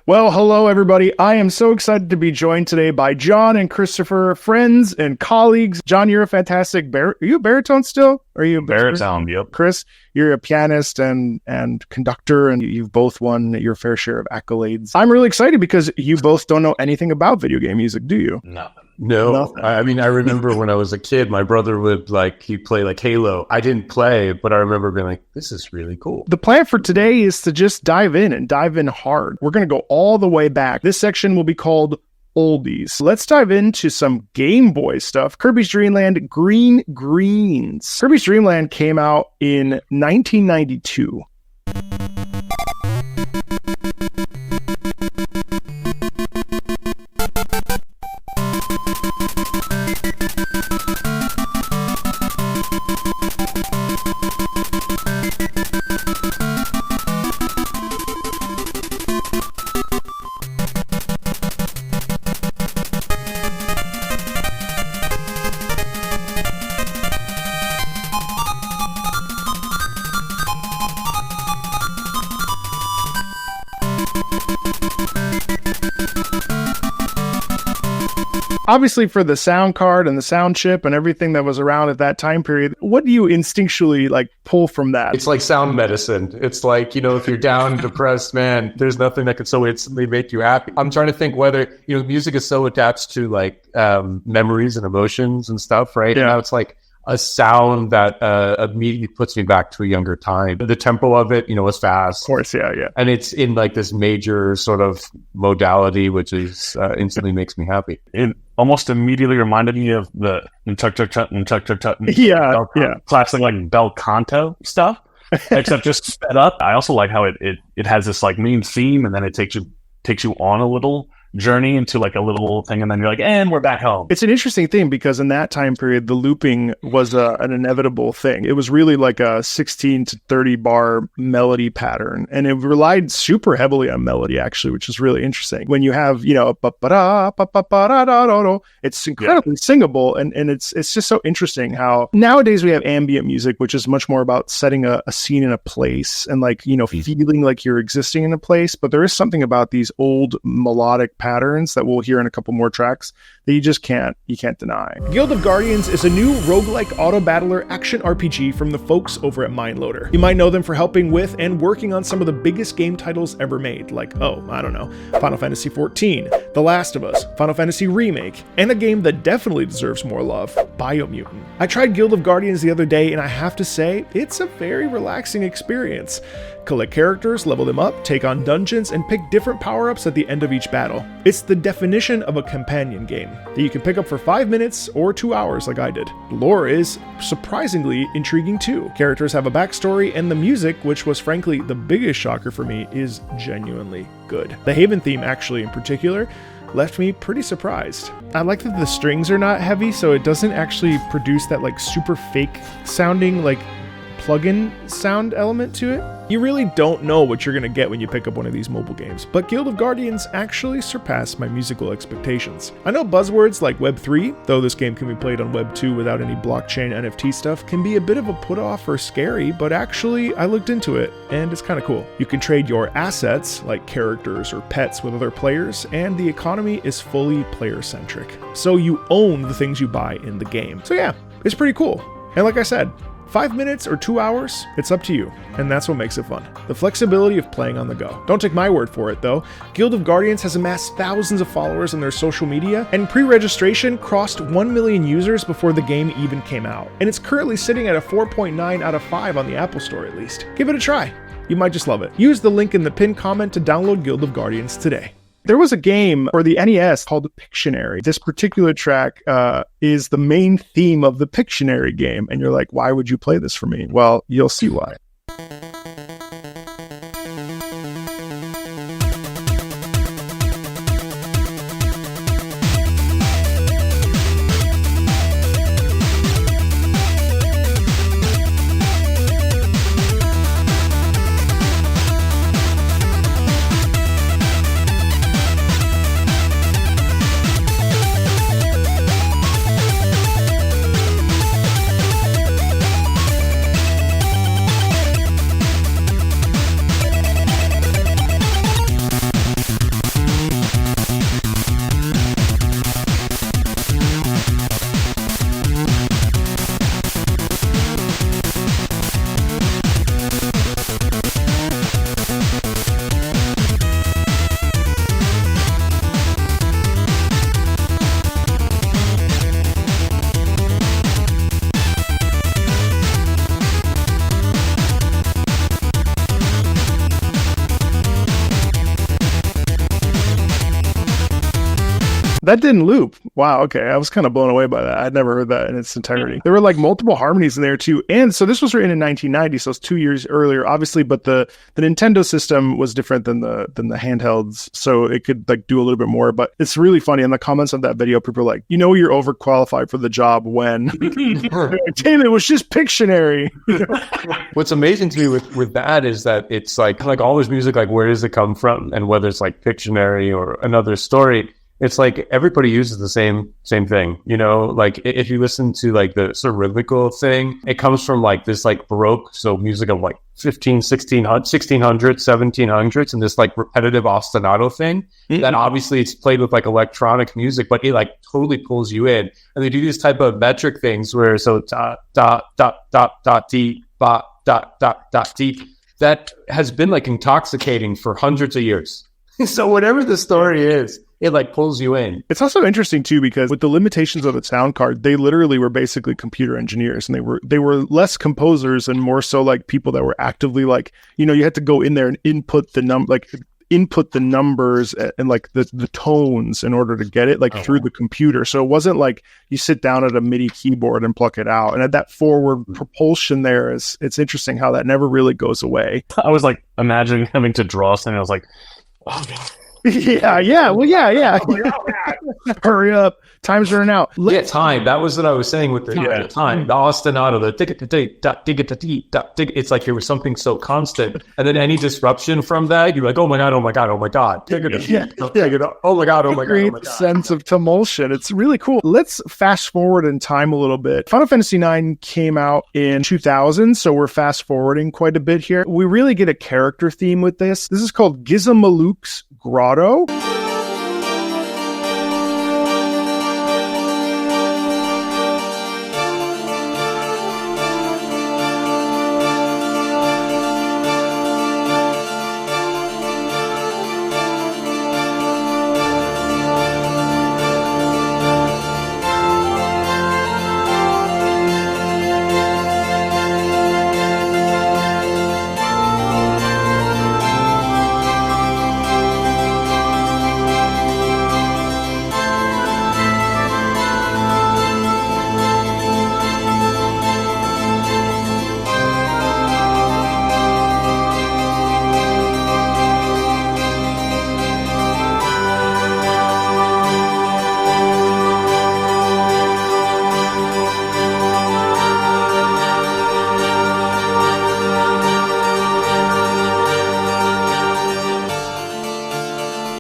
Well, hello, everybody. I am so excited to be joined today by John and Christopher, friends and colleagues. John, you're a fantastic are you a baritone still? Are you a baritone? Yep. Chris, you're a pianist and conductor, and you've both won your fair share of accolades. I'm really excited because you both don't know anything about video game music, do you? No. I mean, I remember when I was a kid, my brother would he'd play Halo. I didn't play, but I remember being like, this is really cool. The plan for today is to just dive in hard. We're going to go all the way back. This section will be called Oldies. Let's dive into some Game Boy stuff. Kirby's Dreamland, Green Greens. Kirby's Dreamland came out in 1992. Obviously, for the sound card and the sound chip and everything that was around at that time period, what do you instinctually pull from that? It's like sound medicine. It's like, if you're down, depressed, man, there's nothing that can so instantly make you happy. I'm trying to think whether, music is so attached to memories and emotions and stuff, right? Yeah. Now it's like a sound that immediately puts me back to a younger time. The tempo of it, is fast. Of course, yeah. And it's in this major sort of modality, which is instantly makes me happy. It almost immediately reminded me of the tuk-tuk-tut. Yeah. Classic bel canto stuff, except just sped up. I also like how it has this main theme, and then it takes you on a little journey into a little thing, and then you're and we're back home. It's an interesting thing because in that time period, the looping was an inevitable thing. It was really a 16 to 30 bar melody pattern, and it relied super heavily on melody, actually, which is really interesting. When you have, it's incredibly singable, and it's just so interesting how nowadays we have ambient music, which is much more about setting a scene in a place and feeling like you're existing in a place. But there is something about these old melodic patterns that we'll hear in a couple more tracks that you can't deny. Guild of Guardians is a new roguelike auto battler action RPG from the folks over at Mindloader. You might know them for helping with and working on some of the biggest game titles ever made, Final Fantasy XIV, The Last of Us, Final Fantasy Remake, and a game that definitely deserves more love, Biomutant. I tried Guild of Guardians the other day, and I have to say, it's a very relaxing experience. Collect characters, level them up, take on dungeons, and pick different power-ups at the end of each battle. It's the definition of a companion game that you can pick up for 5 minutes or 2 hours like I did. The lore is surprisingly intriguing too. Characters have a backstory, and the music, which was frankly the biggest shocker for me, is genuinely good. The Haven theme, actually, in particular, left me pretty surprised. I like that the strings are not heavy, so it doesn't actually produce that super fake sounding plug-in sound element to it. You really don't know what you're going to get when you pick up one of these mobile games, but Guild of Guardians actually surpassed my musical expectations. I know buzzwords like Web 3, though this game can be played on Web 2 without any blockchain NFT stuff, can be a bit of a put-off or scary, but actually I looked into it, and it's kind of cool. You can trade your assets, like characters or pets, with other players, and the economy is fully player-centric. So you own the things you buy in the game. So yeah, it's pretty cool. And like I said, 5 minutes or 2 hours, it's up to you, and that's what makes it fun. The flexibility of playing on the go. Don't take my word for it, though. Guild of Guardians has amassed thousands of followers on their social media, and pre-registration crossed 1 million users before the game even came out. And it's currently sitting at a 4.9 out of 5 on the Apple Store at least. Give it a try. You might just love it. Use the link in the pinned comment to download Guild of Guardians today. There was a game for the NES called Pictionary. This particular track is the main theme of the Pictionary game. And you're like, why would you play this for me? Well, you'll see why. That didn't loop. Wow. Okay. I was kind of blown away by that. I'd never heard that in its entirety. There were like multiple harmonies in there too. And so this was written in 1990. So it's 2 years earlier, obviously, but the Nintendo system was different than the handhelds. So it could like do a little bit more, but it's really funny. In the comments of that video, people are like, you know, you're overqualified for the job when damn, it was just Pictionary. What's amazing to me with that is that it's like all this music, like where does it come from? And whether it's like Pictionary or another story, it's like everybody uses the same thing, you know, like if you listen to like the sort of rhythmical thing, it comes from like this like Baroque, so music of like 1600s, 1700s, and this like repetitive ostinato thing that obviously it's played with like electronic music, but it like totally pulls you in. And they do these type of metric things where so da da da da da dee ba da da da dee, that has been like intoxicating for hundreds of years. So whatever the story is, it like pulls you in. It's also interesting too, because with the limitations of the sound card, they literally were basically computer engineers, and they were less composers and more so like people that were actively like, you know, you had to go in there and input the numbers and like the tones in order to get it like through the computer. So it wasn't like you sit down at a MIDI keyboard and pluck it out. And at that forward propulsion there it's interesting how that never really goes away. I was like imagining having to draw something. I was like, oh God. Yeah. Well, yeah. Hurry up. Time's running out. Yeah, time. That was what I was saying with the time. The ostinato, the it's like there was something so constant. And then any disruption from that, you're like, oh my God. Yeah. Oh my God. Oh my God. Great sense of tumultuation. It's really cool. Let's fast forward in time a little bit. Final Fantasy IX came out in 2000, so we're fast forwarding quite a bit here. We really get a character theme with this. This is called Gizamaluk's Grotto.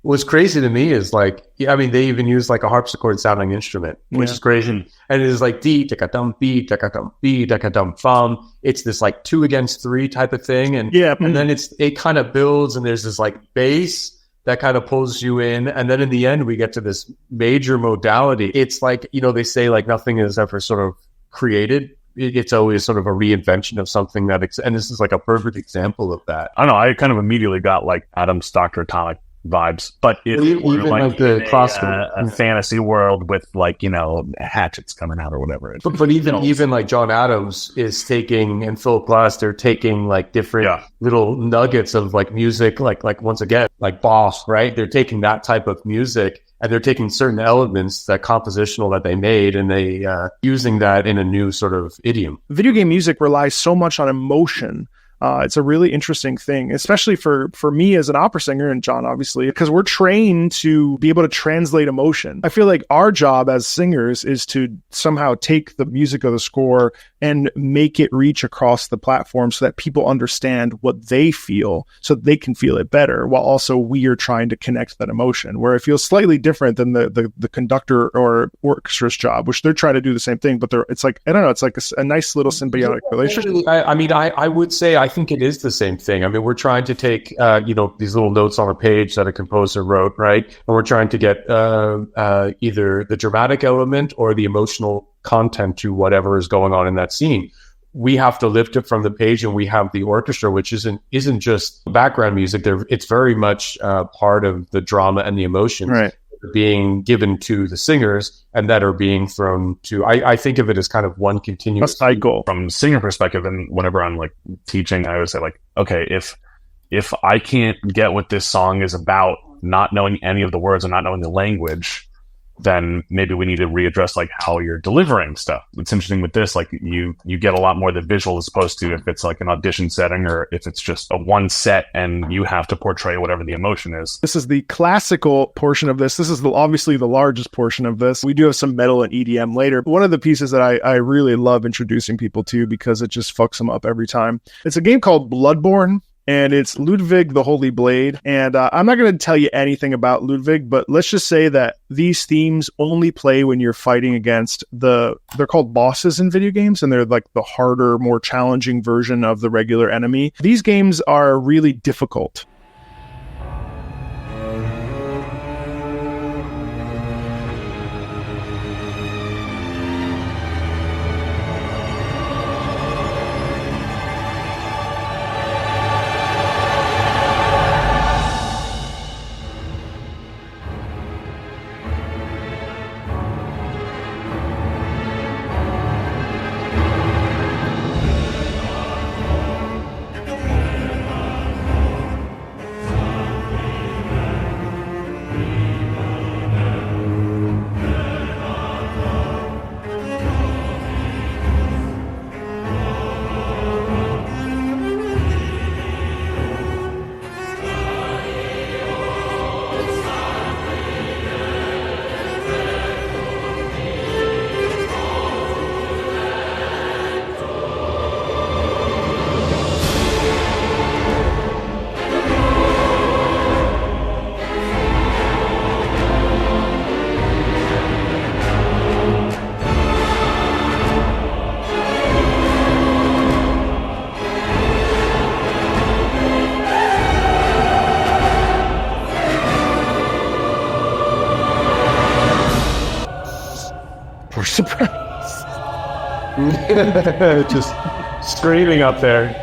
What's crazy to me is like, I mean, they even use like a harpsichord sounding instrument, which is crazy. And it is like D, taka-dum, B, taka-dum, B, taka-dum, fum. It's this like 2 against 3 type of thing. And then it kind of builds, and there's this like bass that kind of pulls you in. And then in the end, we get to this major modality. It's like, you know, they say like nothing is ever sort of created. It's always sort of a reinvention of something and this is like a perfect example of that. I don't know. I kind of immediately got like Adam's Dr. Atomic vibes, but it's even like the classical a fantasy world with like, you know, hatchets coming out or whatever. But even like John Adams is taking, and Philip Glass, they're taking like different little nuggets of like music, like once again, like Bach, right? They're taking that type of music and they're taking certain elements, that compositional that they made, and they using that in a new sort of idiom. Video game music relies so much on emotion. It's a really interesting thing, especially for me as an opera singer, and John, obviously, because we're trained to be able to translate emotion. I feel like our job as singers is to somehow take the music of the score and make it reach across the platform so that people understand what they feel, so that they can feel it better, while also we are trying to connect that emotion, where it feels slightly different than the conductor or orchestra's job, which they're trying to do the same thing, but it's like, I don't know, it's like a nice little symbiotic relationship. I would say, I think it is the same thing. I mean, we're trying to take, these little notes on a page that a composer wrote, right? And we're trying to get either the dramatic element or the emotional content to whatever is going on in that scene. We have to lift it from the page, and we have the orchestra, which isn't just background music. It's very much part of the drama and the emotions. Right. Being given to the singers and that are being thrown to, I think of it as kind of one continuous cycle. From singer perspective, and whenever I'm like teaching, I always say like, okay, if I can't get what this song is about, not knowing any of the words and not knowing the language, then maybe we need to readdress like how you're delivering stuff. It's interesting with this, like you get a lot more of the visual as opposed to if it's like an audition setting or if it's just a one set and you have to portray whatever the emotion is. This is the classical portion of this. This is obviously the largest portion of this. We do have some metal and EDM later. One of the pieces that I really love introducing people to because it just fucks them up every time. It's a game called Bloodborne. And it's Ludwig the Holy Blade. And I'm not going to tell you anything about Ludwig, but let's just say that these themes only play when you're fighting against they're called bosses in video games, and they're like the harder, more challenging version of the regular enemy. These games are really difficult. Surprise. Just screaming up there.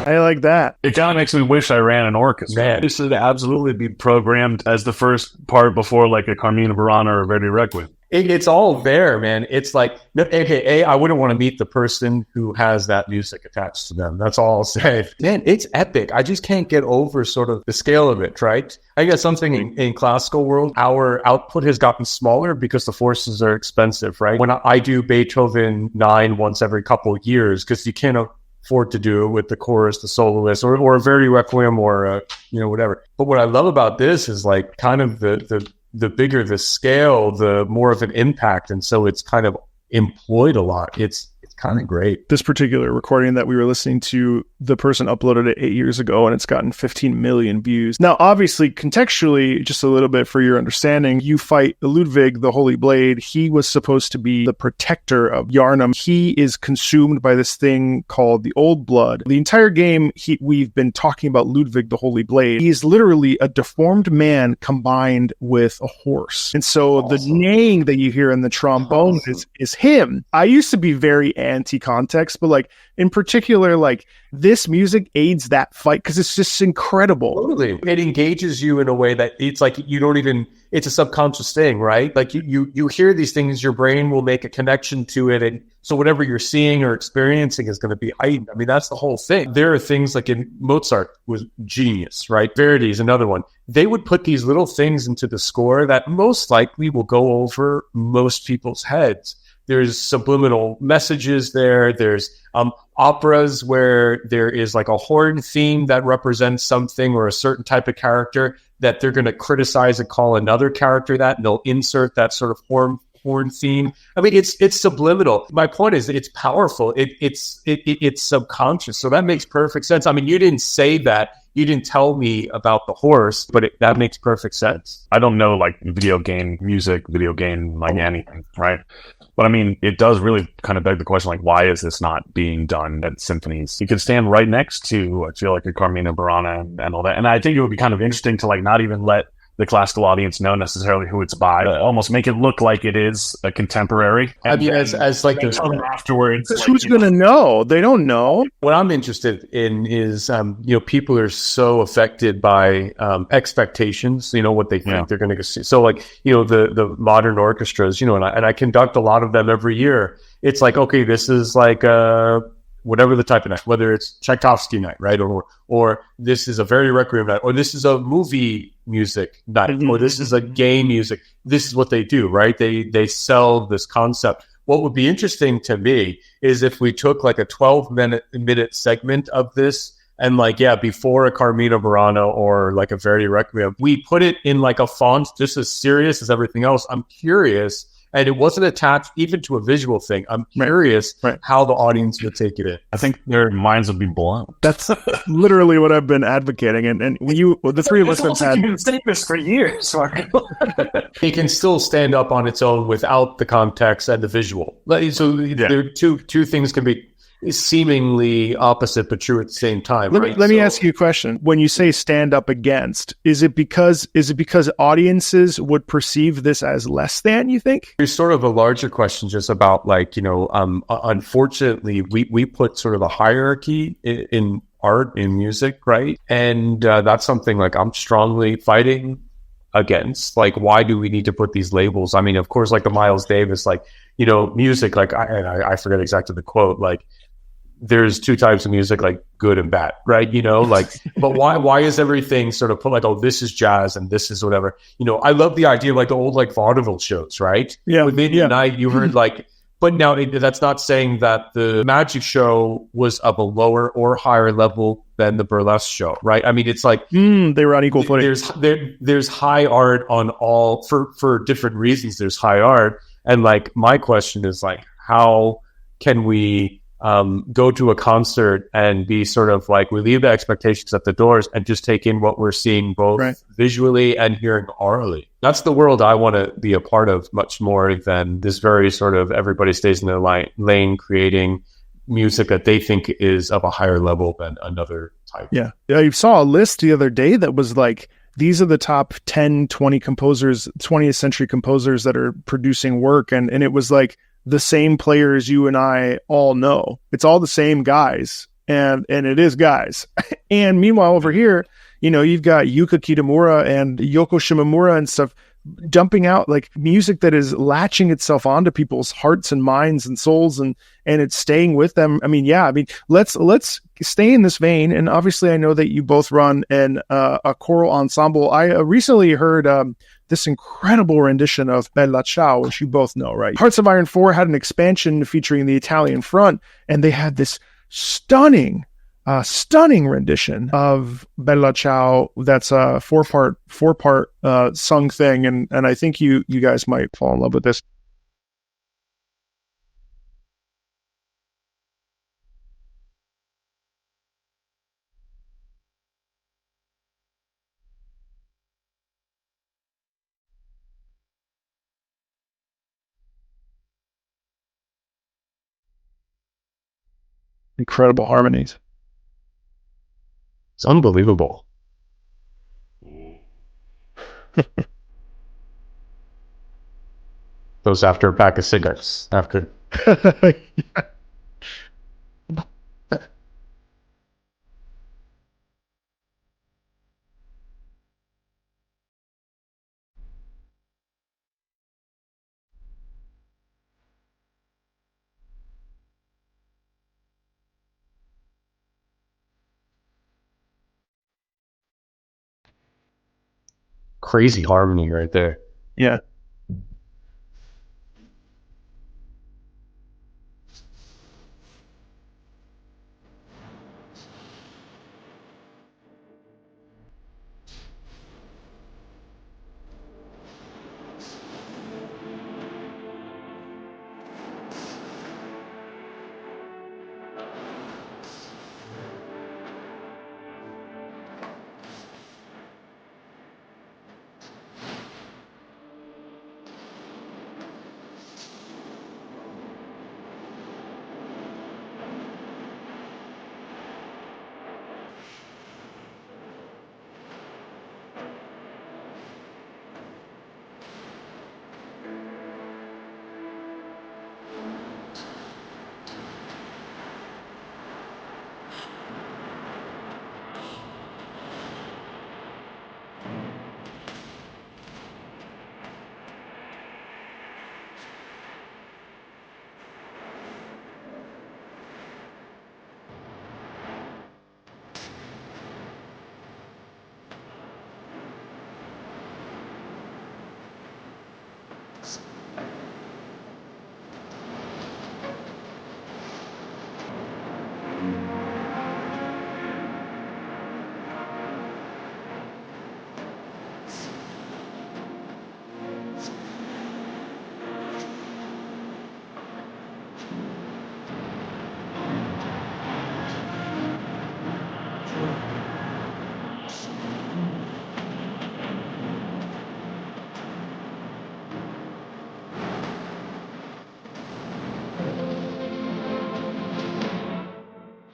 I like that. It kind of makes me wish I ran an orchestra. Man. This should absolutely be programmed as the first part before like a Carmina Burana or a Verdi Requiem. It's all there, man. It's like, okay, I wouldn't want to meet the person who has that music attached to them. That's all I'll say. Man, it's epic. I just can't get over sort of the scale of it, right? I guess something in classical world, our output has gotten smaller because the forces are expensive, right? When I do Beethoven 9 once every couple of years, because you can't afford to do it with the chorus, the soloist, or a Verdi Requiem or, whatever. But what I love about this is like kind of the bigger the scale, the more of an impact. And so it's kind of employed a lot. It's kind of great. This particular recording that we were listening to, the person uploaded it 8 years ago and it's gotten 15 million views. Now, obviously, contextually, just a little bit for your understanding, you fight Ludwig, the Holy Blade. He was supposed to be the protector of Yharnam. He is consumed by this thing called the Old Blood. The entire game, we've been talking about Ludwig, the Holy Blade. He is literally a deformed man combined with a horse. And so the neighing that you hear in the trombone is him. I used to be very anti-context, but like in particular, like this music aids that fight because it's just incredible. Totally. It engages you in a way that it's like you don't even, it's a subconscious thing, right? Like you hear these things, your brain will make a connection to it. And so whatever you're seeing or experiencing is going to be heightened. I mean, that's the whole thing. There are things like in Mozart was genius, right? Verdi is another one. They would put these little things into the score that most likely will go over most people's heads. There's subliminal messages there. There's operas where there is like a horn theme that represents something or a certain type of character that they're going to criticize and call another character that, and they'll insert that sort of horn theme. I mean, it's subliminal. My point is that it's powerful. It's subconscious. So that makes perfect sense. I mean, you didn't say that. You didn't tell me about the horse, but that makes perfect sense. I don't know like video game music, video game like anything, right? But I mean, it does really kind of beg the question, like, why is this not being done at symphonies? You could stand right next to, I feel like, a Carmina Burana and all that. And I think it would be kind of interesting to like not even let the classical audience know necessarily who it's by, almost make it look like it is a contemporary. I mean, as like there's afterwards, like, who's going to know? They don't know. What I'm interested in is, people are so affected by expectations. What they think they're going to see. So, like, the modern orchestras, and I conduct a lot of them every year. It's like, okay, this is like whatever the type of night, whether it's Tchaikovsky night, right, or this is a Verdi Requiem night, or this is a movie music night, or this is a game music. This is what they do, right? They sell this concept. What would be interesting to me is if we took like a 12-minute segment of this and before a Carmina Burana or like a Verdi Requiem, we put it in like a font just as serious as everything else. I'm curious. And it wasn't attached even to a visual thing. I'm curious how the audience would take it in. I think their minds would be blown. That's literally what I've been advocating. And the three of us have had... You've been saying this for years, Mark. It can still stand up on its own without the context and the visual. So there are two things can be seemingly opposite but true at the same time. Let me ask you a question. When you say stand up against, is it because audiences would perceive this as less than, you think? There's sort of a larger question just about unfortunately we put sort of a hierarchy in art, in music, right? And that's something like I'm strongly fighting against. Like, why do we need to put these labels? I mean, of course, like the Miles Davis, music, I forget exactly the quote, there's two types of music, like good and bad, right? But why is everything sort of put like, oh, this is jazz and this is whatever? I love the idea of like the old like vaudeville shows, right? Yeah. With Night, you heard but now that's not saying that the magic show was of a lower or higher level than the burlesque show, right? I mean, it's like they were on equal footing. There's high art on all for different reasons. There's high art, and like my question is like, how can we go to a concert and be sort of like, we leave the expectations at the doors and just take in what we're seeing both visually and hearing orally. That's the world I want to be a part of much more than this very sort of everybody stays in their lane creating music that they think is of a higher level than another type. Yeah. I saw a list the other day that was like, these are the top 10, 20 composers, 20th century composers that are producing work. And it was like, the same players you and I all know. It's all the same guys, and it is guys. And meanwhile, over here, you've got Yuka Kitamura and Yoko Shimomura and stuff dumping out like music that is latching itself onto people's hearts and minds and souls, and it's staying with them. I mean, let's stay in this vein. And obviously, I know that you both run a choral ensemble. I recently heard this incredible rendition of Bella Ciao, which you both know, right? Hearts of Iron 4 had an expansion featuring the Italian front, and they had this stunning rendition of Bella Ciao. That's a four part sung thing, and I think you guys might fall in love with this. Incredible harmonies. It's unbelievable. Those after a pack of cigarettes. After. Crazy harmony right there. Yeah.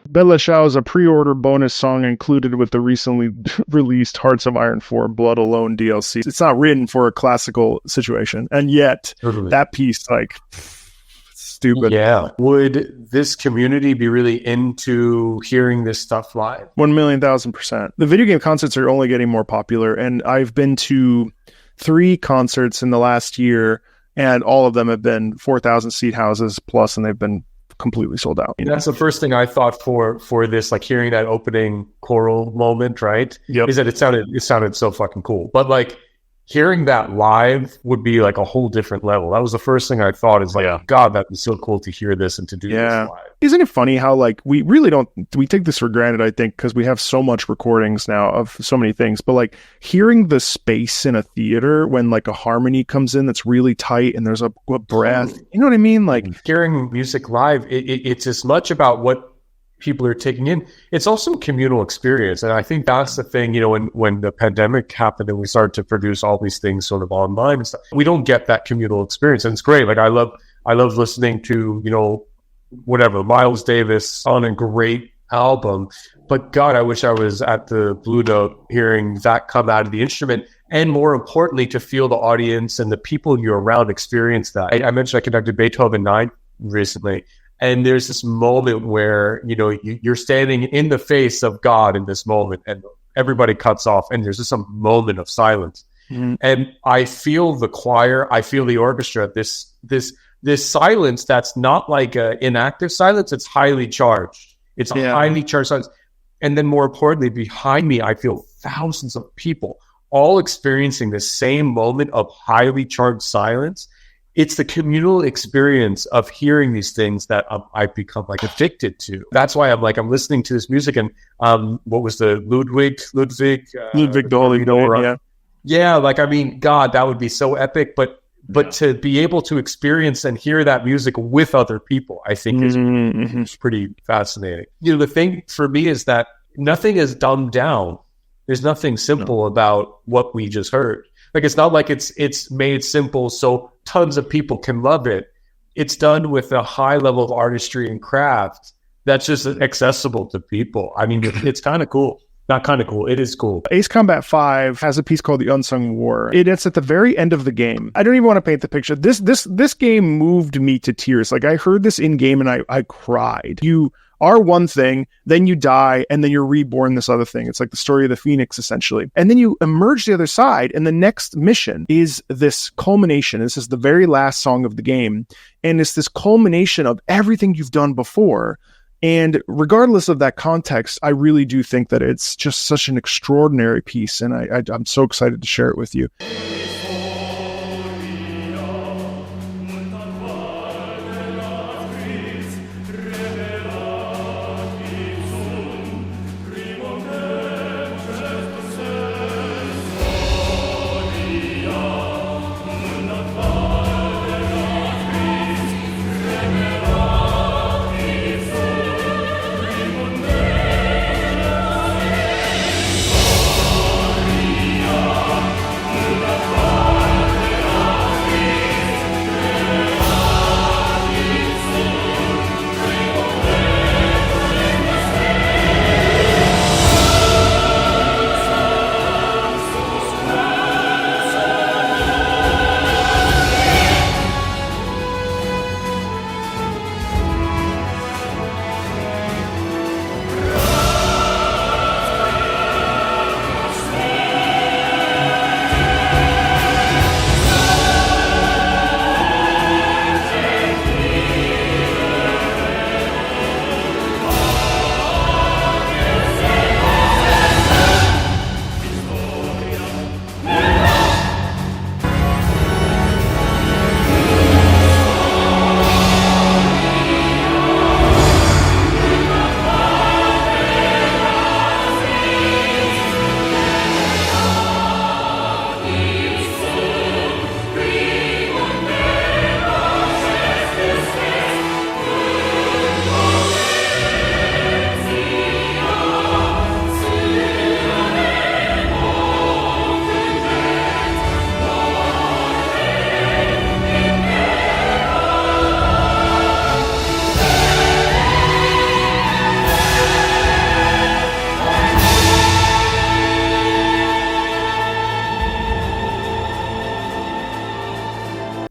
Bella Ciao is a pre-order bonus song included with the recently released Hearts of Iron 4 Blood Alone DLC. It's not written for a classical situation, and yet that piece, like, stupid. Yeah. Would this community be really into hearing this stuff live? 1,000,000%. The video game concerts are only getting more popular, and I've been to 3 concerts in the last year, and all of them have been 4,000 seat houses plus, and they've been completely sold out. That's the first thing I thought for this, like hearing that opening choral moment, right? Yep. Is that it sounded so fucking cool. But like hearing that live would be like a whole different level. That was the first thing I thought is like, God, that'd be so cool to hear this and to do this live. Isn't it funny how like we take this for granted, I think, because we have so much recordings now of so many things, but like hearing the space in a theater when like a harmony comes in that's really tight and there's a breath, you know what I mean? Like hearing music live, it's as much about what people are taking in. It's also a communal experience. And I think that's the thing, you know, when the pandemic happened and we started to produce all these things sort of online and stuff, we don't get that communal experience. And it's great. Like I love listening to, you know, whatever, Miles Davis on a great album. But God, I wish I was at the Blue Note hearing that come out of the instrument. And more importantly, to feel the audience and the people you're around experience that. I mentioned I conducted Beethoven 9 recently. And there's this moment where, you know, you're standing in the face of God in this moment and everybody cuts off and there's just some moment of silence. Mm-hmm. And I feel the choir, I feel the orchestra, this silence that's not like an inactive silence, it's highly charged. It's a highly charged silence. And then more importantly, behind me, I feel thousands of people all experiencing the same moment of highly charged silence. It's the communal experience of hearing these things that I've become like addicted to. That's why I'm listening to this music and what was the Ludwig the Holy Door, yeah. Like I mean, God, that would be so epic. But to be able to experience and hear that music with other people, I think is pretty fascinating. You know, the thing for me is that nothing is dumbed down. There's nothing simple about what we just heard. Like it's not like it's made simple so tons of people can love it. It's done with a high level of artistry and craft that's just accessible to people. I mean, it's kind of cool. Not kind of cool. It is cool. Ace Combat 5 has a piece called the Unsung War. It's at the very end of the game. I don't even want to paint the picture. This game moved me to tears. Like, I heard this in game and I cried. You are one thing, then you die, and then you're reborn this other thing. It's like the story of the Phoenix, essentially. And then you emerge the other side, and the next mission is this culmination. This is the very last song of the game, and it's this culmination of everything you've done before. And regardless of that context, I really do think that it's just such an extraordinary piece, and I'm so excited to share it with you.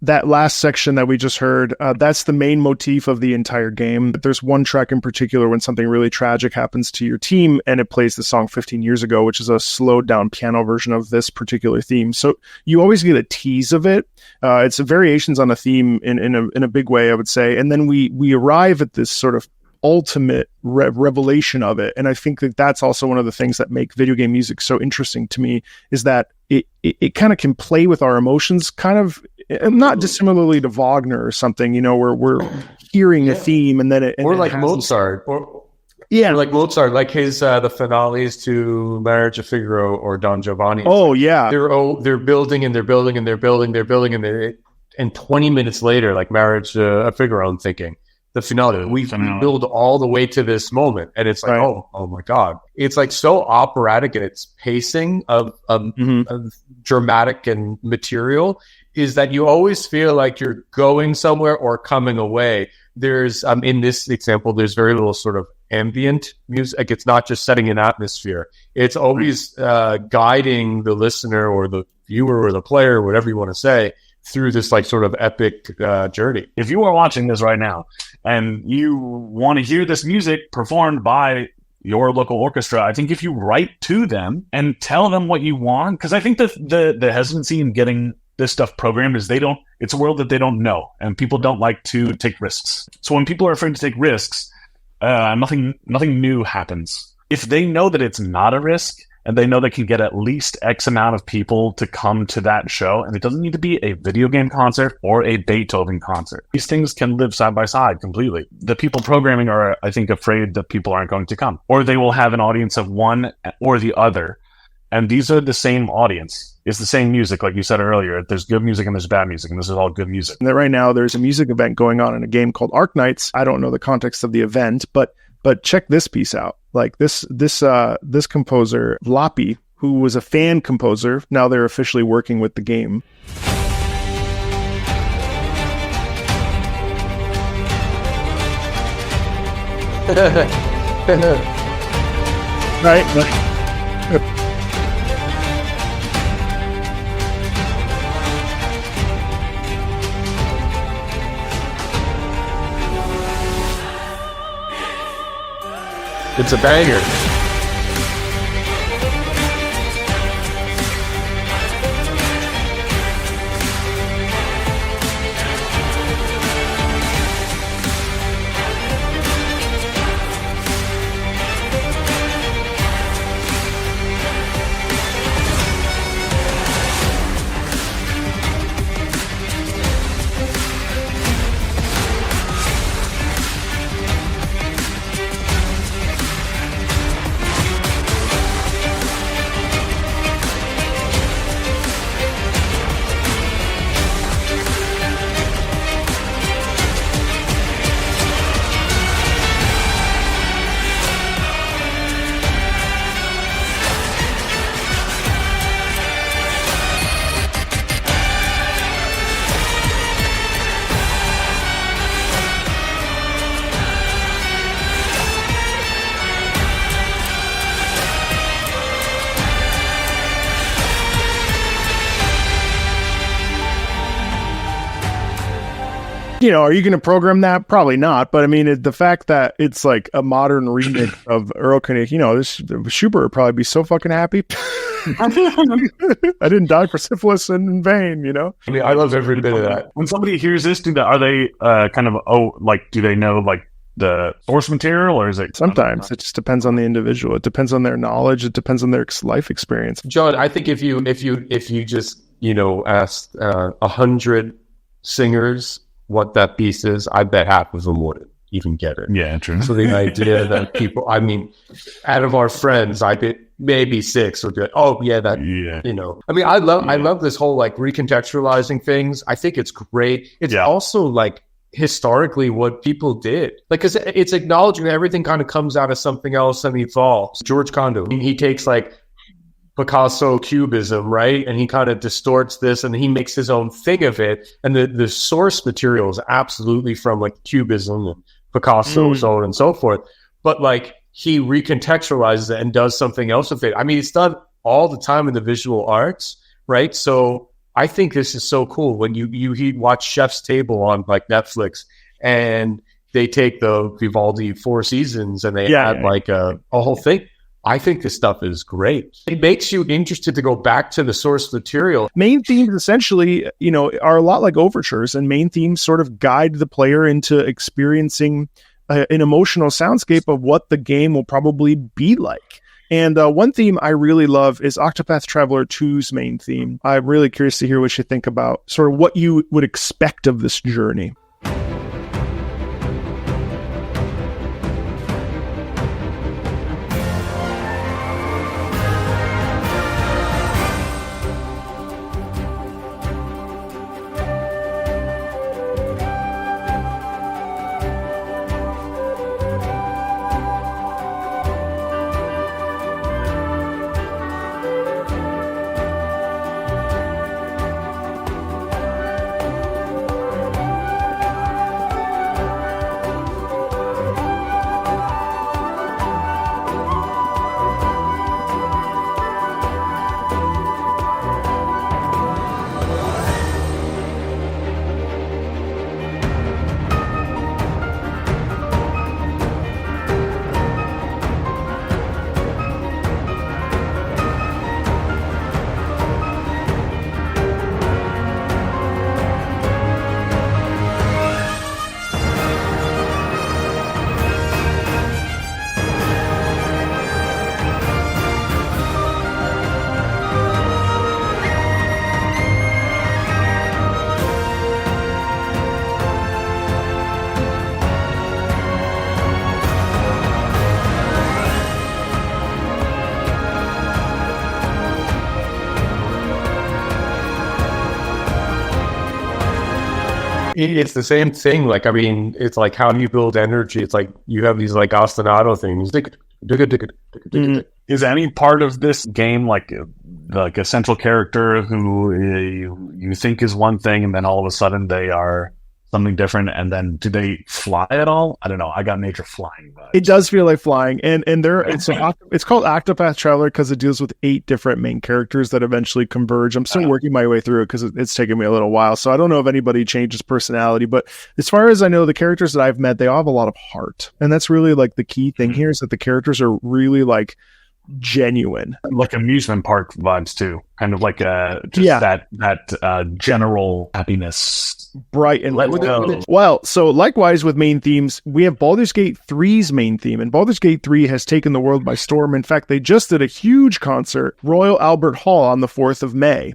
That last section that we just heard, that's the main motif of the entire game. There's one track in particular when something really tragic happens to your team, and it plays the song 15 years ago, which is a slowed down piano version of this particular theme. So you always get a tease of it. It's variations on a theme in a big way, I would say. And then we arrive at this sort of ultimate revelation of it. And I think that that's also one of the things that make video game music so interesting to me, is that it kind of can play with our emotions, kind of not dissimilarly to Wagner or something, where we're hearing a theme and then or like Mozart, or like Mozart, like his the finales to Marriage of Figaro or Don Giovanni. Oh yeah, they're building and they're building and they're building and 20 minutes later, like Marriage of Figaro, I'm thinking the finale. We build all the way to this moment, and it's like, oh my God! It's like so operatic in its pacing of dramatic and material. Is that you always feel like you're going somewhere or coming away. There's in this example, there's very little sort of ambient music. Like, it's not just setting an atmosphere. It's always guiding the listener or the viewer or the player, whatever you want to say, through this like sort of epic journey. If you are watching this right now and you want to hear this music performed by your local orchestra, I think if you write to them and tell them what you want, because I think the hesitancy in getting this stuff programmed is it's a world that they don't know, and people don't like to take risks. So when people are afraid to take risks, nothing new happens. If they know that it's not a risk, and they know they can get at least X amount of people to come to that show, and it doesn't need to be a video game concert or a Beethoven concert. These things can live side by side completely. The people programming are, I think, afraid that people aren't going to come, or they will have an audience of one or the other. And these are the same audience. It's the same music, like you said earlier. There's good music and there's bad music, and this is all good music. And right now, there's a music event going on in a game called Arknights. I don't know the context of the event, but check this piece out. Like this composer, Lapi, who was a fan composer, now they're officially working with the game. Right. It's a banger. Are you going to program that? Probably not. But I mean, the fact that it's like a modern remake of Earl Carnegie, this Schubert would probably be so fucking happy. I didn't die for syphilis in vain, I mean, I love every bit of that. When somebody hears this, are they do they know like the source material, or is it? Sometimes it just depends on the individual. It depends on their knowledge. It depends on their life experience. John, I think if you just asked 100 singers what that piece is, I bet half of them wouldn't even get it. Yeah, true. So the idea that people, I mean, out of our friends, I bet maybe 6 would be like, oh yeah, that, I mean, I love this whole like recontextualizing things. I think it's great. It's also like historically what people did. Like, cause it's acknowledging that everything kind of comes out of something else and evolves. George Condo, he takes like Picasso cubism, right? And he kind of distorts this and he makes his own thing of it. And the source material is absolutely from like cubism and Picasso, so on and so forth. But like he recontextualizes it and does something else with it. I mean, it's done all the time in the visual arts, right? So I think this is so cool when you watch Chef's Table on like Netflix and they take the Vivaldi Four Seasons and they add like a whole thing. I think this stuff is great. It makes you interested to go back to the source material. Main themes essentially, are a lot like overtures, and main themes sort of guide the player into experiencing an emotional soundscape of what the game will probably be like. And one theme I really love is Octopath Traveler 2's main theme. I'm really curious to hear what you think about sort of what you would expect of this journey. It's the same thing. Like, I mean, it's like how do you build energy? It's like you have these like ostinato things. Is any part of this game like a central character who you think is one thing, and then all of a sudden they are something different. And then do they fly at all? I don't know. I got major flying vibes. It does feel like flying, and it's called Octopath Traveler because it deals with 8 different main characters that eventually converge. I'm still working my way through it because it's taken me a little while, so I don't know if anybody changes personality. But as far as I know, the characters that I've met, they all have a lot of heart, and that's really like the key thing here is that the characters are really like genuine, like amusement park vibes too, kind of like that general happiness, bright and let's go. Well, so likewise with main themes, we have Baldur's Gate 3's main theme, and Baldur's Gate 3 has taken the world by storm. In fact, they just did a huge concert, Royal Albert Hall, on the 4th of May.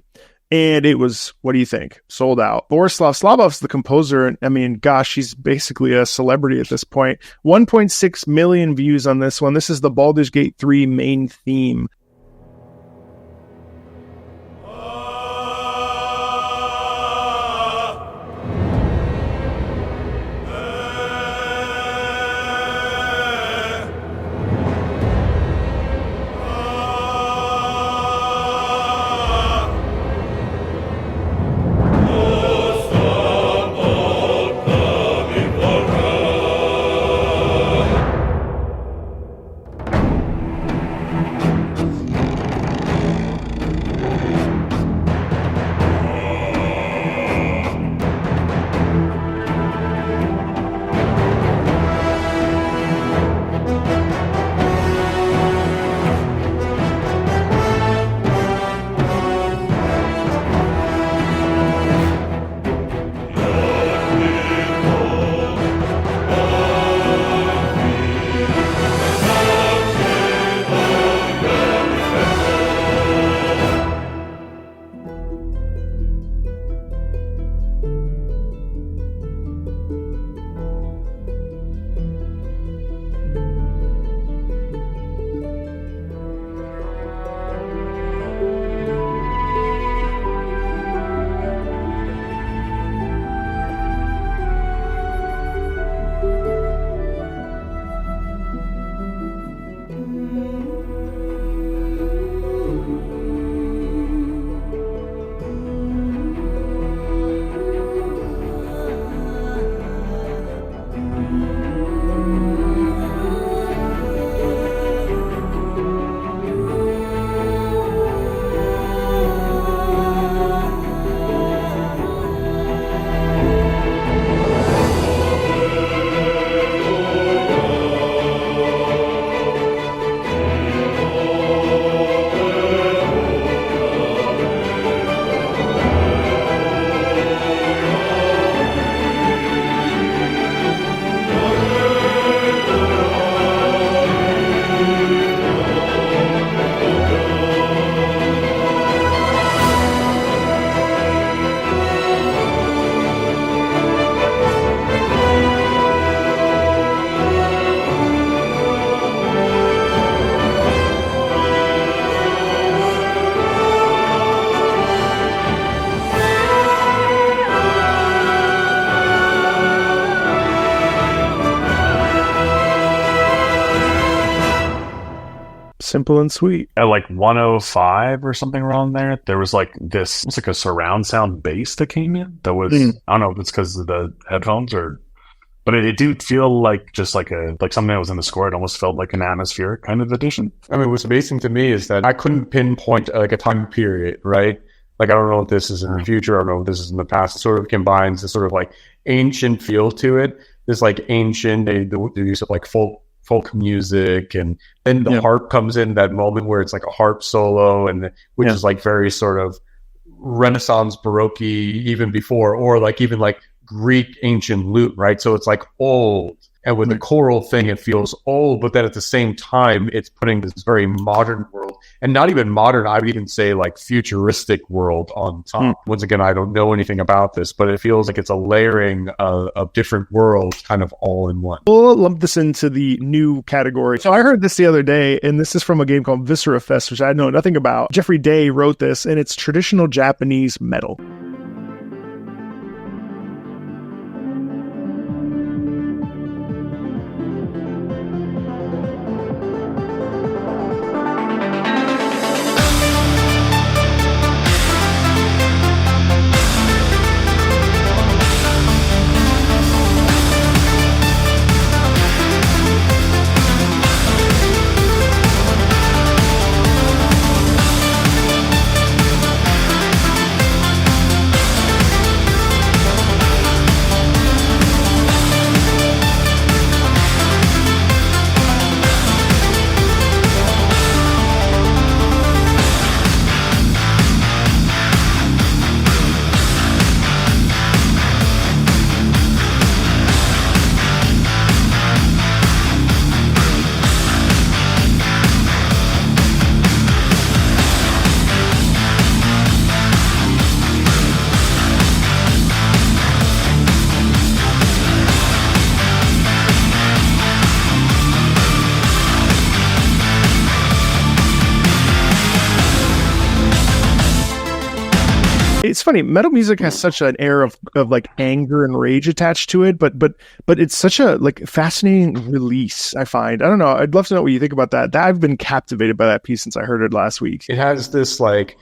And it was, what do you think? Sold out. Borislav Slavov's the composer, and I mean, gosh, he's basically a celebrity at this point. 1.6 million views on this one. This is the Baldur's Gate 3 main theme. Simple and sweet. At like 105 or something around there was like this, it's like a surround sound bass that came in. That was, I don't know if it's because of the headphones but it did feel like just like something that was in the score. It almost felt like an atmospheric kind of addition. I mean, what's amazing to me is that I couldn't pinpoint like a time period, right? Like, I don't know if this is in the future. I don't know if this is in the past. It sort of combines this sort of like ancient feel to it. This like ancient, the use of like folk music, and then the harp comes in that moment where it's like a harp solo, and which is like very sort of Renaissance Baroque even before, or like even like Greek ancient lute, right? So it's like old, and with the choral thing, it feels old, but then at the same time, it's putting this very modern world, and not even modern, I would even say like futuristic world on top. Once again, I don't know anything about this, but it feels like it's a layering of different worlds kind of all in one. We'll lump this into the new category. So I heard this the other day, and this is from a game called Viscera Fest, which I know nothing about. Jeffrey Day wrote this, and it's traditional Japanese metal. It's funny. Metal music has such an air of like anger and rage attached to it, but it's such a like fascinating release. I find. I don't know. I'd love to know what you think about that. I've been captivated by that piece since I heard it last week. It has this like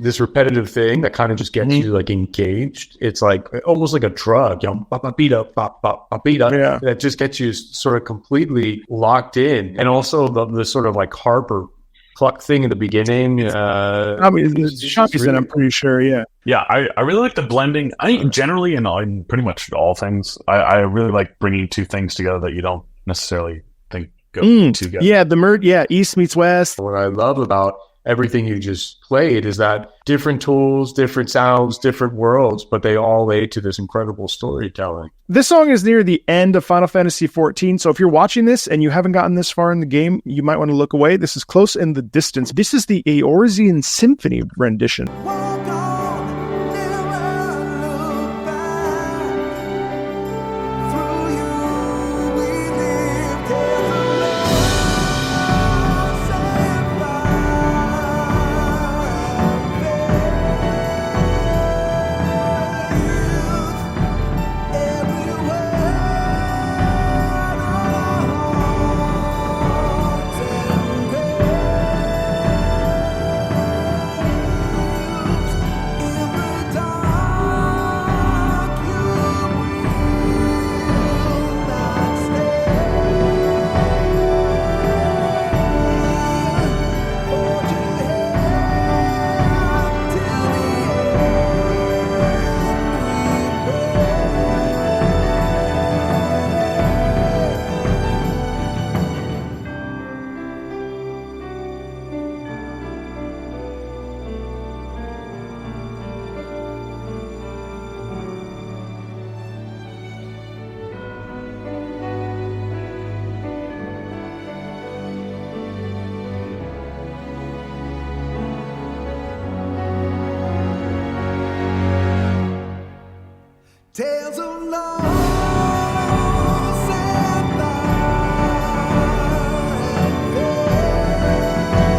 this repetitive thing that kind of just gets you like engaged. It's like almost like a drug, you know, that just gets you sort of completely locked in. And also the sort of like harp or pluck thing in the beginning. I mean, I'm pretty sure. Yeah. I really like the blending. I think generally in pretty much all things, I really like bringing two things together that you don't necessarily think go together. Yeah, East meets West. What I love about everything you just played is that different tools, different sounds, different worlds, but they all lead to this incredible storytelling. This song is near the end of Final Fantasy XIV, so if you're watching this and you haven't gotten this far in the game, you might want to look away. This is close in the distance. This is the Eorzean Symphony rendition.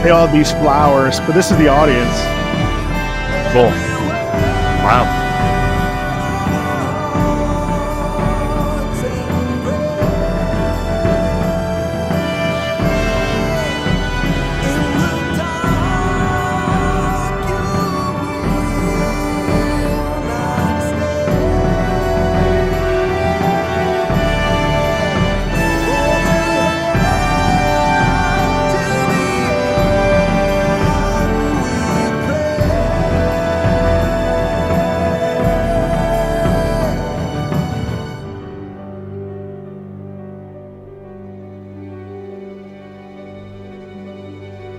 All these flowers, but this is the audience. Cool. Wow.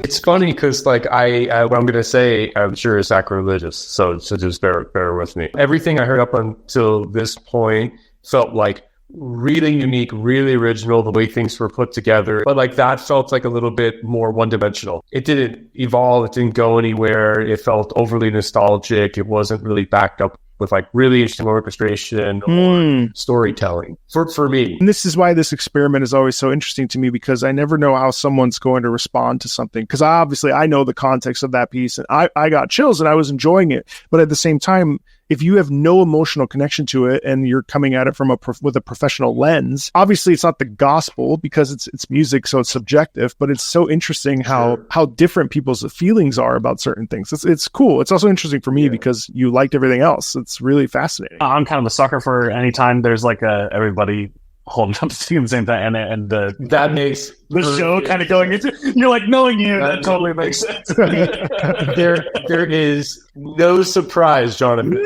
It's funny because, like, what I'm going to say, I'm sure is sacrilegious. So just bear with me. Everything I heard up until this point felt like really unique, really original, the way things were put together. But like that felt like a little bit more one-dimensional. It didn't evolve. It didn't go anywhere. It felt overly nostalgic. It wasn't really backed up with like really interesting orchestration or storytelling for me. And this is why this experiment is always so interesting to me, because I never know how someone's going to respond to something. Because obviously I know the context of that piece and I got chills and I was enjoying it. But at the same time, if you have no emotional connection to it and you're coming at it from with a professional lens, obviously it's not the gospel because it's music, so it's subjective. But it's so interesting how different people's feelings are about certain things. It's cool. It's also interesting for me because you liked everything else. It's really fascinating. I'm kind of a sucker for any time there's like everybody holding up to the same time and that makes the show kind of going into, you're like, knowing you, that totally makes sense. there is no surprise, Jonathan.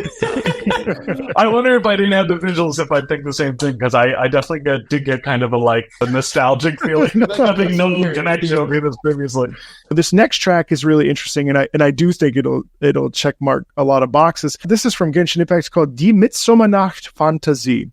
I wonder if I didn't have the visuals if I'd think the same thing, because I definitely did get kind of a nostalgic feeling of having no connection over this previously. This next track is really interesting, and I do think it'll check mark a lot of boxes. This is from Genshin Impact. It's called Die Mitsommernacht Fantasie.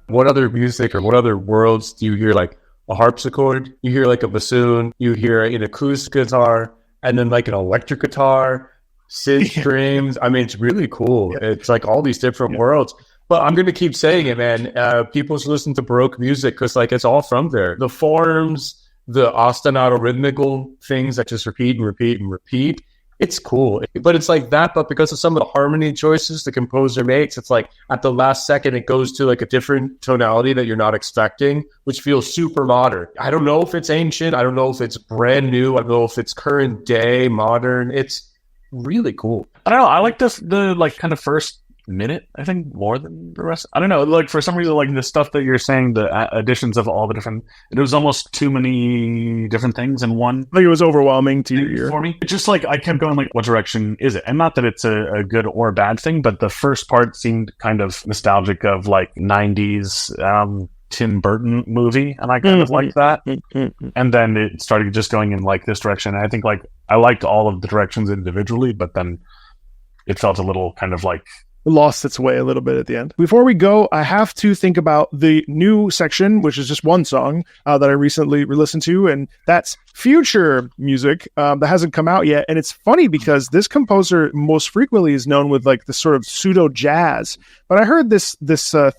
What other music or what other worlds do you hear like a harpsichord? You hear like a bassoon, you hear an acoustic guitar, and then like an electric guitar, synth strings. I mean, it's really cool. Yeah. It's like all these different worlds. But I'm going to keep saying it, man. People should listen to Baroque music because like it's all from there. The forms, the ostinato rhythmical things that just repeat and repeat and repeat. It's cool. But it's like that, but because of some of the harmony choices the composer makes, it's like at the last second, it goes to like a different tonality that you're not expecting, which feels super modern. I don't know if it's ancient. I don't know if it's brand new. I don't know if it's current day, modern. It's really cool. I don't know. I like the like kind of first minute, I think, more than the rest. I don't know, like for some reason, like the stuff that you're saying, the additions of all the different, it was almost too many different things in one. Like it was overwhelming to your ear. For me, it just like I kept going like, what direction is it? And not that it's a good or bad thing, but the first part seemed kind of nostalgic of like 90s Tim Burton movie, and I kind of liked that. And then it started just going in like this direction, and I think like I liked all of the directions individually, but then it felt a little kind of like lost its way a little bit at the end. Before we go, I have to think about the new section, which is just one song that I recently listened to, and that's future music that hasn't come out yet. And it's funny because this composer most frequently is known with like this sort of pseudo jazz. But I heard this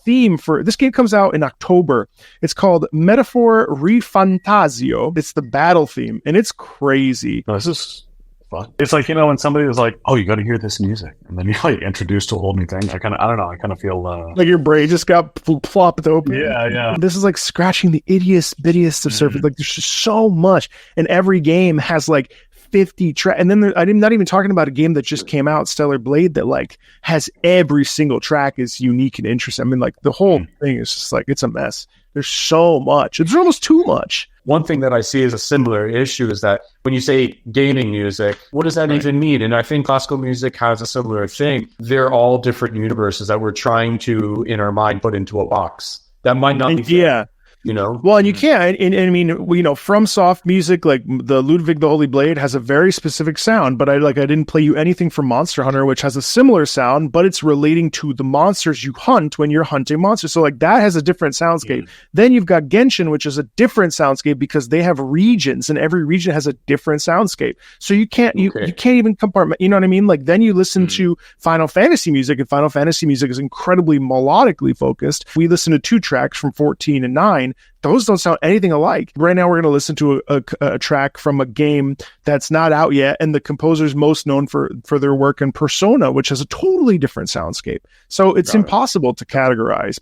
theme for this game comes out in October. It's called Metaphor Rifantasio. It's the battle theme, and it's crazy. No, this is fun. It's like, you know, when somebody was like, oh, you got to hear this music, and then you're like introduced to a whole new thing. I don't know, I kind of feel like your brain just got plopped open. Yeah. This is like scratching the bittiest of surface. Like there's just so much, and every game has like 50 tracks. And then I'm not even talking about a game that just came out, Stellar Blade, that like has every single track is unique and interesting. I mean, like the whole thing is just like, it's a mess. There's so much. It's almost too much. One thing that I see as a similar issue is that when you say gaming music, what does that even mean? And I think classical music has a similar thing. They're all different universes that we're trying to, in our mind, put into a box. That might not be fair. You know, well, and you can't. And I mean, you know, FromSoft music, like the Ludwig the Holy Blade, has a very specific sound. But I didn't play you anything from Monster Hunter, which has a similar sound, but it's relating to the monsters you hunt when you're hunting monsters. So like that has a different soundscape. Mm. Then you've got Genshin, which is a different soundscape because they have regions, and every region has a different soundscape. So you can't you can't even compartment. You know what I mean? Like then you listen to Final Fantasy music, and Final Fantasy music is incredibly melodically focused. We listen to 2 tracks from 14 and 9. Those don't sound anything alike. Right now, we're going to listen to a track from a game that's not out yet, and the composer's most known for their work in Persona, which has a totally different soundscape. So it's impossible to categorize.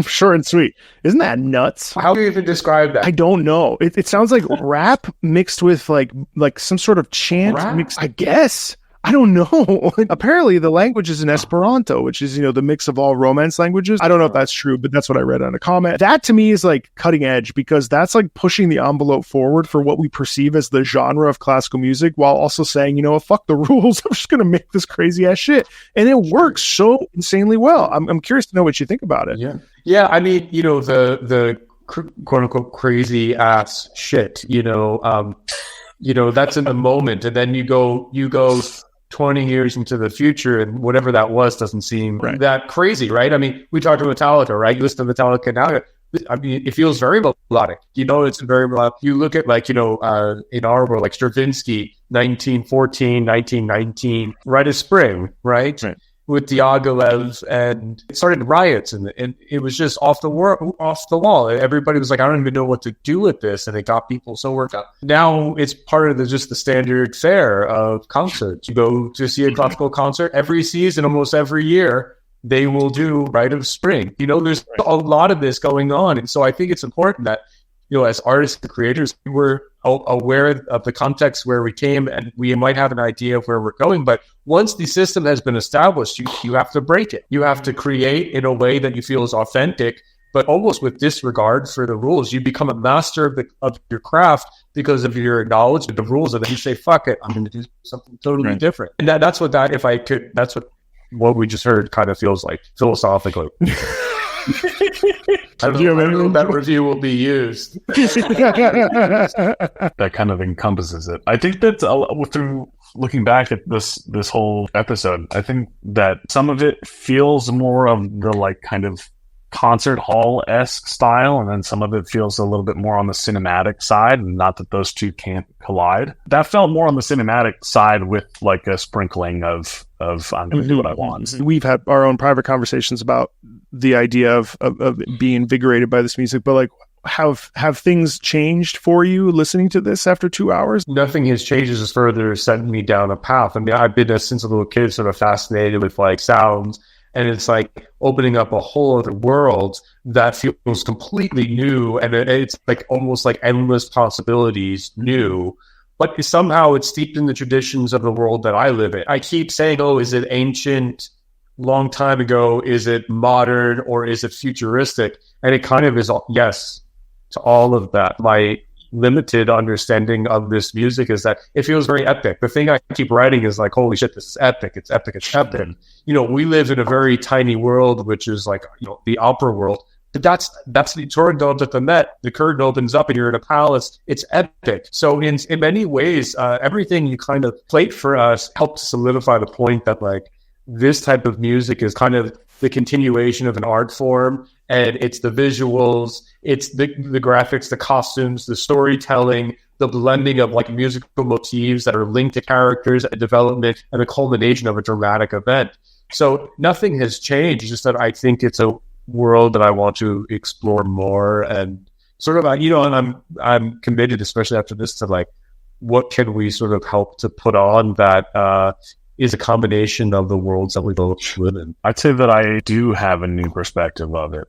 Short and sweet. Isn't that nuts? How do you even describe that? I don't know. It sounds like rap mixed with like some sort of chant mix, I guess. I don't know. Apparently the language is in Esperanto, which is, you know, the mix of all Romance languages. I don't know if that's true, but that's what I read on a comment. That to me is like cutting edge, because that's like pushing the envelope forward for what we perceive as the genre of classical music, while also saying, you know, fuck the rules. I'm just going to make this crazy ass shit. And it works so insanely well. I'm curious to know what you think about it. Yeah. I mean, you know, the quote unquote crazy ass shit, you know, that's in the moment. And then you go 20 years into the future, and whatever that was doesn't seem that crazy, right? I mean, we talked to Metallica, right? You listen to Metallica now, I mean, it feels very melodic. It's very melodic. You look at like, in our world, like Stravinsky, 1914, 1919, Rite of Spring, right? With Diaghilev, and it started riots, and it was just off the wall. Everybody was like, I don't even know what to do with this, and it got people so worked up. Now it's part of just the standard fare of concerts. You go to see a classical concert every season, almost every year. They will do Rite of Spring. There's a lot of this going on, and so I think it's important that as artists and creators, we're aware of the context where we came, and we might have an idea of where we're going. But once the system has been established, you have to break it. You have to create in a way that you feel is authentic, but almost with disregard for the rules. You become a master of your craft because of your knowledge of the rules, and then you say, "Fuck it, I'm going to do something totally different." And that's what we just heard kind of feels like philosophically. I don't know if that review will be used. That kind of encompasses it. I think that through looking back at this whole episode, I think that some of it feels more of the like kind of concert hall-esque style, and then some of it feels a little bit more on the cinematic side, and not that those two can't collide. That felt more on the cinematic side with like a sprinkling of I'm going to do what I want. We've had our own private conversations about the idea of being invigorated by this music, but like have things changed for you listening to this after 2 hours? Nothing has changed. It's just further sent me down a path. I mean, I've been since a little kid sort of fascinated with like sounds, and it's like opening up a whole other world that feels completely new, and it's like almost like endless possibilities new. But somehow it's steeped in the traditions of the world that I live in. I keep saying, oh, is it ancient, long time ago? Is it modern, or is it futuristic? And it kind of is, yes, to all of that. My limited understanding of this music is that it feels very epic. The thing I keep writing is like, holy shit, this is epic. It's epic. It's epic. We live in a very tiny world, which is like, the opera world. But that's the Turandot at the Met. The curtain opens up and you're in a palace. It's epic. So in many ways, everything you kind of played for us helped solidify the point that like this type of music is kind of the continuation of an art form, and it's the visuals, it's the graphics, the costumes, the storytelling, the blending of like musical motifs that are linked to characters and development and the culmination of a dramatic event. So nothing has changed, just that I think it's a world that I want to explore more, and sort of, and I'm committed, especially after this, to like, what can we sort of help to put on that is a combination of the worlds that we both live in. I'd say that I do have a new perspective of it.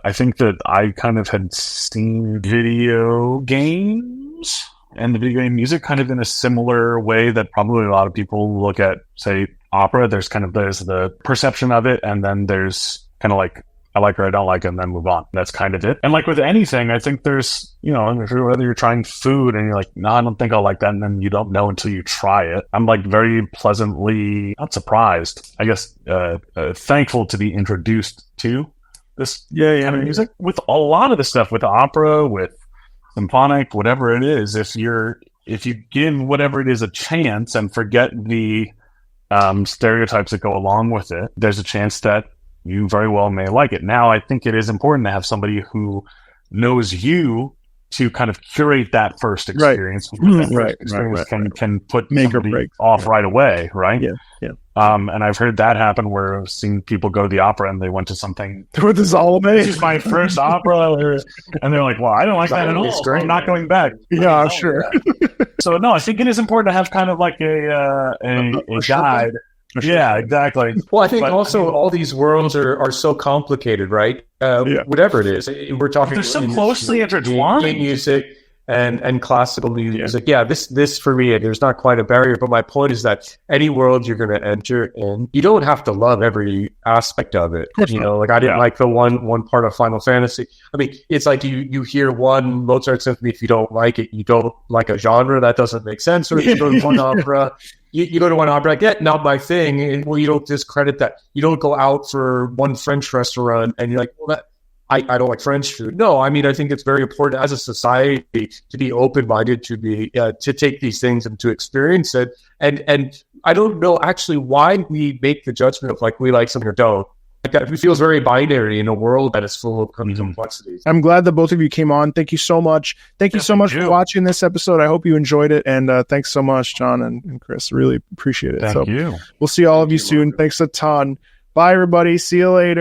I think that I kind of had seen video games and the video game music kind of in a similar way that probably a lot of people look at, say, opera. There's the perception of it, and then there's kind of like, I like it or I don't like it, and then move on. That's kind of it. And like with anything, I think there's, whether you're trying food and you're like, no, I don't think I'll like that, and then you don't know until you try it. I'm like very pleasantly, not surprised, I guess, thankful to be introduced to this kind of music. With a lot of the stuff, with opera, with symphonic, whatever it is, if you give whatever it is a chance and forget the stereotypes that go along with it, there's a chance that you very well may like it. Now, I think it is important to have somebody who knows you to kind of curate that first experience. Right. Can put make or somebody break off right away, right? Yeah. And I've heard that happen where I've seen people go to the opera and they went to something. With this Salome. This is my first opera. And they're like, well, I don't like that at all. So I'm not going back. Yeah, I'm sure. So, no, I think it is important to have kind of like a guide. Yeah, exactly. Well, I think also all these worlds are so complicated, right? Whatever it is, we're talking. They're so closely intertwined. Music and classical music. Yeah, this for me, there's not quite a barrier. But my point is that any world you're going to enter in, you don't have to love every aspect of it. Like I didn't like the one part of Final Fantasy. I mean, it's like you hear one Mozart symphony, if you don't like it, you don't like a genre. That doesn't make sense. Or if you go to one opera. You go to one opera, like, not my thing. Well, you don't discredit that. You don't go out for one French restaurant and you're like, well, I don't like French food. No, I mean, I think it's very important as a society to be open-minded, to be to take these things and to experience it. And I don't know actually why we make the judgment of like we like something or don't. It feels very binary in a world that is full of complexities. I'm glad that both of you came on. Thank you so much. Thank you so much for watching this episode. I hope you enjoyed it. And thanks so much, John and Chris. Really appreciate it. Thank you. We'll see all of you soon. Thanks a ton. Bye, everybody. See you later.